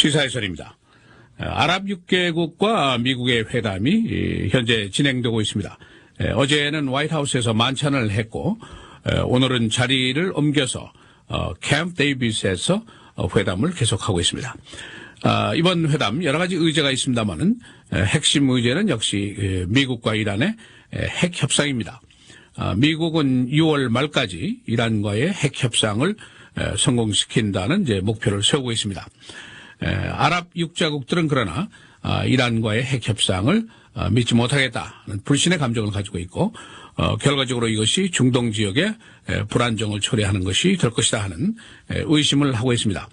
시사해설입니다. 아랍 6개국과 미국의 회담이 현재 진행되고 있습니다. 어제는 화이트하우스에서 만찬을 했고 오늘은 자리를 옮겨서 캠프 데이비스에서 회담을 계속하고 있습니다. 이번 회담 여러 가지 의제가 있습니다만은 핵심 의제는 역시 미국과 이란의 핵 협상입니다. 미국은 6월 말까지 이란과의 핵 협상을 성공시킨다는 이제 목표를 세우고 있습니다. 아랍 6자국들은 그러나 이란과의 핵 협상을 믿지 못하겠다는 불신의 감정을 가지고 있고 결과적으로 이것이 중동 지역의 불안정을 초래하는 것이 될 것이다 하는 의심을 하고 있습니다.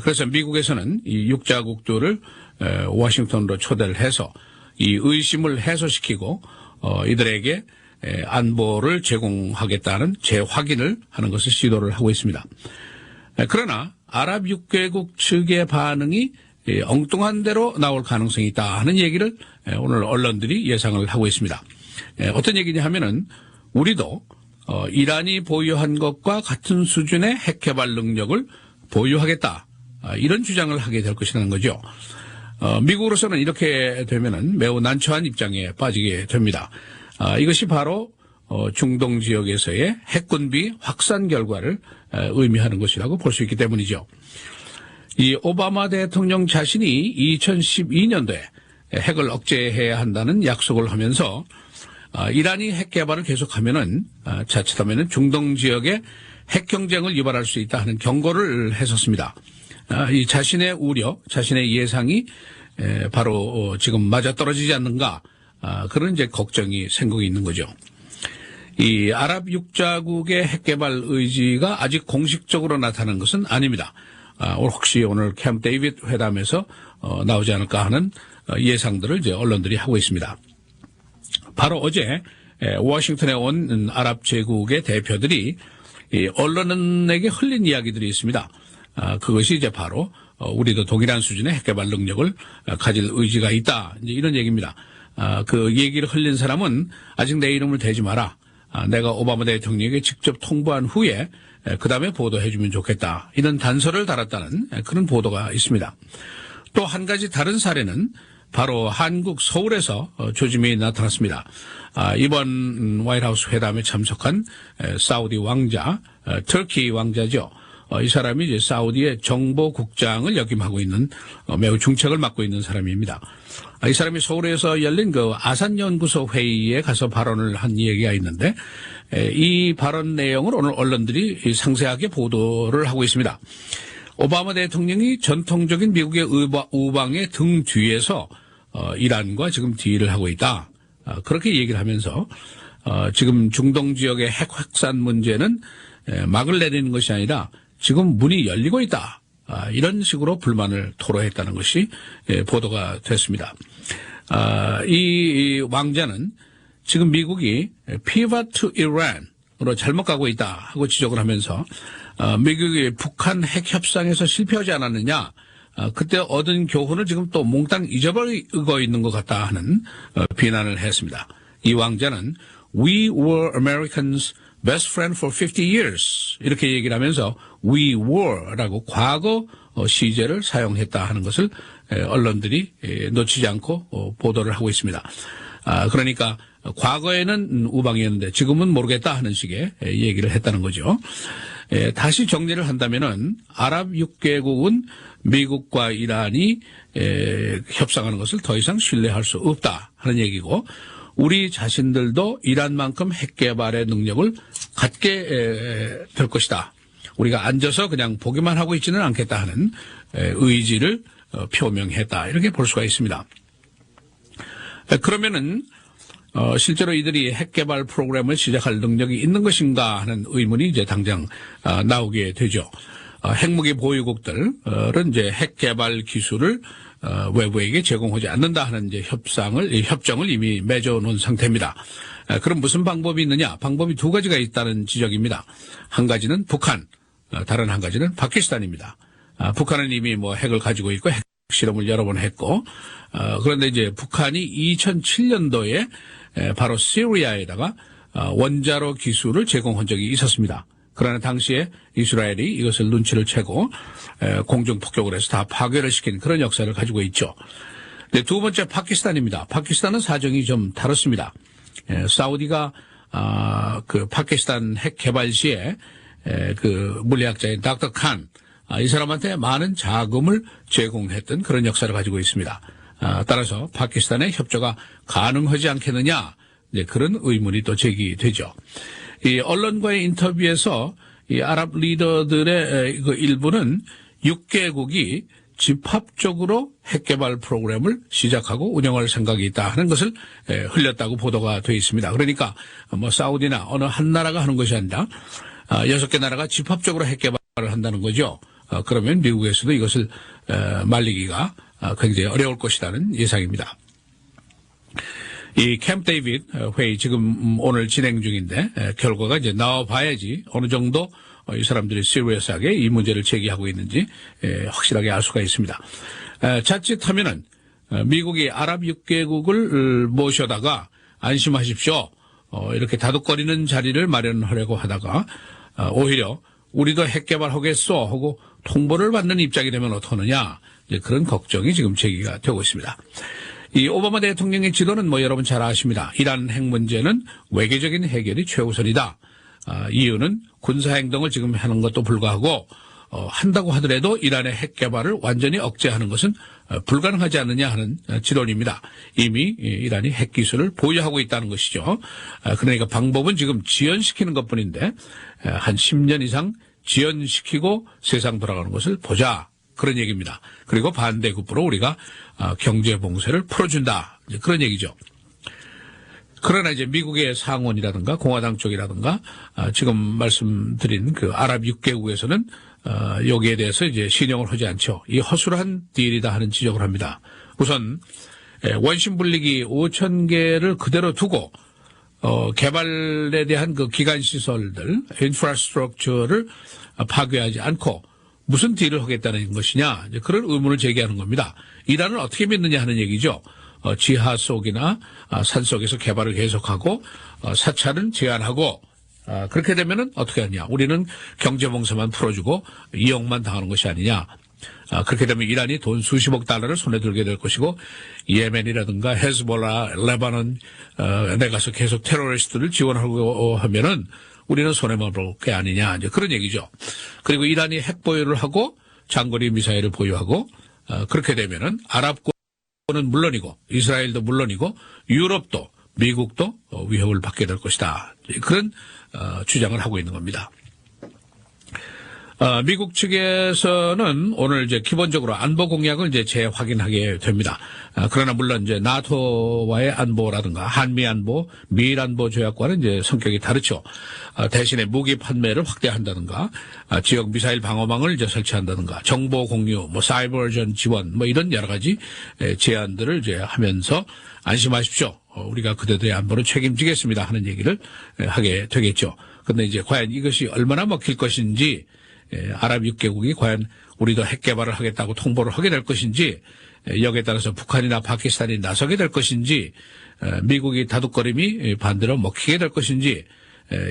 그래서 미국에서는 이 6자국들을 워싱턴으로 초대를 해서 이 의심을 해소시키고 이들에게 안보를 제공하겠다는 재확인을 하는 것을 시도를 하고 있습니다. 그러나 아랍 6개국 측의 반응이 엉뚱한 대로 나올 가능성이 있다 하는 얘기를 오늘 언론들이 예상을 하고 있습니다. 어떤 얘기냐 하면은 우리도 이란이 보유한 것과 같은 수준의 핵 개발 능력을 보유하겠다, 이런 주장을 하게 될 것이라는 거죠. 미국으로서는 이렇게 되면은 매우 난처한 입장에 빠지게 됩니다. 이것이 바로 중동 지역에서의 핵군비 확산 결과를 의미하는 것이라고 볼 수 있기 때문이죠. 이 오바마 대통령 자신이 2012년도에 핵을 억제해야 한다는 약속을 하면서 이란이 핵 개발을 계속하면은 자칫하면은 중동 지역에 핵 경쟁을 유발할 수 있다 하는 경고를 했었습니다. 이 자신의 우려, 자신의 예상이 바로 지금 맞아떨어지지 않는가, 그런 이제 걱정이 생기고 있는 거죠. 이 아랍 6자국의 핵 개발 의지가 아직 공식적으로 나타난 것은 아닙니다. 혹시 오늘 캠프 데이비드 회담에서 나오지 않을까 하는 예상들을 이제 언론들이 하고 있습니다. 바로 어제 워싱턴에 온 아랍 제국의 대표들이 언론에게 흘린 이야기들이 있습니다. 그것이 이제 바로 우리도 동일한 수준의 핵 개발 능력을 가질 의지가 있다, 이제 이런 얘기입니다. 그 얘기를 흘린 사람은 아직 내 이름을 대지 마라, 내가 오바마 대통령에게 직접 통보한 후에 그 다음에 보도해주면 좋겠다, 이런 단서를 달았다는 그런 보도가 있습니다. 또 한 가지 다른 사례는 바로 한국 서울에서 조짐이 나타났습니다. 이번 화이트하우스 회담에 참석한 사우디 왕자, 터키 왕자죠. 이 사람이 이제 사우디의 정보국장을 역임하고 있는 매우 중책을 맡고 있는 사람입니다. 이 사람이 서울에서 열린 그 아산연구소 회의에 가서 발언을 한 얘기가 있는데 이 발언 내용을 오늘 언론들이 상세하게 보도를 하고 있습니다. 오바마 대통령이 전통적인 미국의 우방의 등 뒤에서 이란과 지금 딜을 하고 있다, 그렇게 얘기를 하면서 지금 중동 지역의 핵 확산 문제는 막을 내리는 것이 아니라 지금 문이 열리고 있다, 이런 식으로 불만을 토로했다는 것이 보도가 됐습니다. 이 왕자는 지금 미국이 pivot to Iran으로 잘못 가고 있다 하고 지적을 하면서 미국이 북한 핵 협상에서 실패하지 않았느냐, 그때 얻은 교훈을 지금 또 몽땅 잊어버리고 있는 것 같다 하는 비난을 했습니다. 이 왕자는 We were Americans' best friend for 50 years 이렇게 얘기를 하면서 We were라고 과거 시제를 사용했다 하는 것을 언론들이 놓치지 않고 보도를 하고 있습니다. 그러니까 과거에는 우방이었는데 지금은 모르겠다 하는 식의 얘기를 했다는 거죠. 다시 정리를 한다면은 아랍 6개국은 미국과 이란이 협상하는 것을 더 이상 신뢰할 수 없다 하는 얘기고, 우리 자신들도 이란만큼 핵 개발의 능력을 갖게 될 것이다, 우리가 앉아서 그냥 보기만 하고 있지는 않겠다 하는 의지를 표명했다, 이렇게 볼 수가 있습니다. 그러면은 실제로 이들이 핵 개발 프로그램을 시작할 능력이 있는 것인가 하는 의문이 이제 당장 나오게 되죠. 핵무기 보유국들은 이제 핵 개발 기술을 외부에게 제공하지 않는다 하는 이제 협정을 이미 맺어놓은 상태입니다. 그럼 무슨 방법이 있느냐? 방법이 두 가지가 있다는 지적입니다. 한 가지는 북한, 다른 한 가지는 파키스탄입니다. 북한은 이미 핵을 가지고 있고 핵 실험을 여러 번 했고, 그런데 이제 북한이 2007년도에 바로 시리아에다가 원자로 기술을 제공한 적이 있었습니다. 그러나 당시에 이스라엘이 이것을 눈치를 채고 공중 폭격을 해서 다 파괴를 시킨 그런 역사를 가지고 있죠. 네, 두 번째 파키스탄입니다. 파키스탄은 사정이 좀 다릅니다. 사우디가 그 파키스탄 핵 개발 시에 그 물리학자인 닥터 칸, 이 사람한테 많은 자금을 제공했던 그런 역사를 가지고 있습니다. 따라서 파키스탄의 협조가 가능하지 않겠느냐, 네, 그런 의문이 또 제기되죠. 이 언론과의 인터뷰에서 이 아랍 리더들의 그 일부는 6개국이 집합적으로 핵개발 프로그램을 시작하고 운영할 생각이 있다 하는 것을 흘렸다고 보도가 되어 있습니다. 그러니까 뭐 사우디나 어느 한 나라가 하는 것이 아니라 6개 나라가 집합적으로 핵개발을 한다는 거죠. 그러면 미국에서도 이것을 말리기가 굉장히 어려울 것이라는 예상입니다. 이 캠프 데이빗 회의 지금 오늘 진행 중인데 결과가 이제 나와봐야지 어느 정도 이 사람들이 시리어스하게 이 문제를 제기하고 있는지 확실하게 알 수가 있습니다. 자칫하면은 미국이 아랍 6개국을 모셔다가 안심하십시오, 이렇게 다독거리는 자리를 마련하려고 하다가 오히려 우리도 핵 개발하겠소 하고 통보를 받는 입장이 되면 어떡하느냐, 그런 걱정이 지금 제기가 되고 있습니다. 이 오바마 대통령의 지도는 뭐 여러분 잘 아십니다. 이란 핵 문제는 외교적인 해결이 최우선이다. 이유는 군사행동을 지금 하는 것도 불구하고 한다고 하더라도 이란의 핵 개발을 완전히 억제하는 것은 불가능하지 않느냐 하는 지론입니다. 이미 이란이 핵 기술을 보유하고 있다는 것이죠. 그러니까 방법은 지금 지연시키는 것뿐인데 한 10년 이상 지연시키고 세상 돌아가는 것을 보자, 그런 얘기입니다. 그리고 반대급부로 우리가 경제 봉쇄를 풀어준다, 그런 얘기죠. 그러나 이제 미국의 상원이라든가 공화당 쪽이라든가 지금 말씀드린 그 아랍 6개국에서는 여기에 대해서 이제 신용을 하지 않죠. 이 허술한 딜이다 하는 지적을 합니다. 우선 원심 분리기 5,000개를 그대로 두고 개발에 대한 그 기간 시설들, 인프라스트럭처를 파괴하지 않고 무슨 딜을 하겠다는 것이냐, 그런 의문을 제기하는 겁니다. 이란을 어떻게 믿느냐 하는 얘기죠. 지하 속이나 산 속에서 개발을 계속하고 사찰은 제한하고, 그렇게 되면은 어떻게 하냐, 우리는 경제봉쇄만 풀어주고 이용만 당하는 것이 아니냐. 그렇게 되면 이란이 돈 수십억 달러를 손에 들게 될 것이고 예멘이라든가 헤즈볼라, 레바논 내 가서 계속 테러리스트를 지원하고 하면은 우리는 손해만 볼 게 아니냐, 이제 그런 얘기죠. 그리고 이란이 핵 보유를 하고 장거리 미사일을 보유하고 그렇게 되면은 아랍권은 물론이고 이스라엘도 물론이고 유럽도 미국도 위협을 받게 될 것이다, 그런 주장을 하고 있는 겁니다. 미국 측에서는 오늘 이제 기본적으로 안보 공약을 이제 재확인하게 됩니다. 그러나 물론 이제 나토와의 안보라든가 한미 안보, 미일 안보 조약과는 이제 성격이 다르죠. 대신에 무기 판매를 확대한다든가, 지역 미사일 방어망을 이제 설치한다든가, 정보 공유, 뭐 사이버전 지원, 뭐 이런 여러 가지 제안들을 이제 하면서 안심하십시오, 우리가 그대들의 안보를 책임지겠습니다 하는 얘기를 하게 되겠죠. 근데 이제 과연 이것이 얼마나 먹힐 것인지, 아랍 6개국이 과연 우리도 핵 개발을 하겠다고 통보를 하게 될 것인지, 여기에 따라서 북한이나 파키스탄이 나서게 될 것인지, 미국이 다독거림이 반대로 먹히게 될 것인지,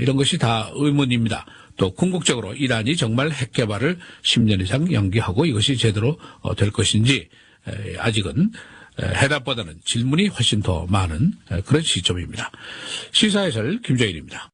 이런 것이 다 의문입니다. 또 궁극적으로 이란이 정말 핵 개발을 10년 이상 연기하고 이것이 제대로 될 것인지, 아직은 해답보다는 질문이 훨씬 더 많은 그런 시점입니다. 시사해설 김정일입니다.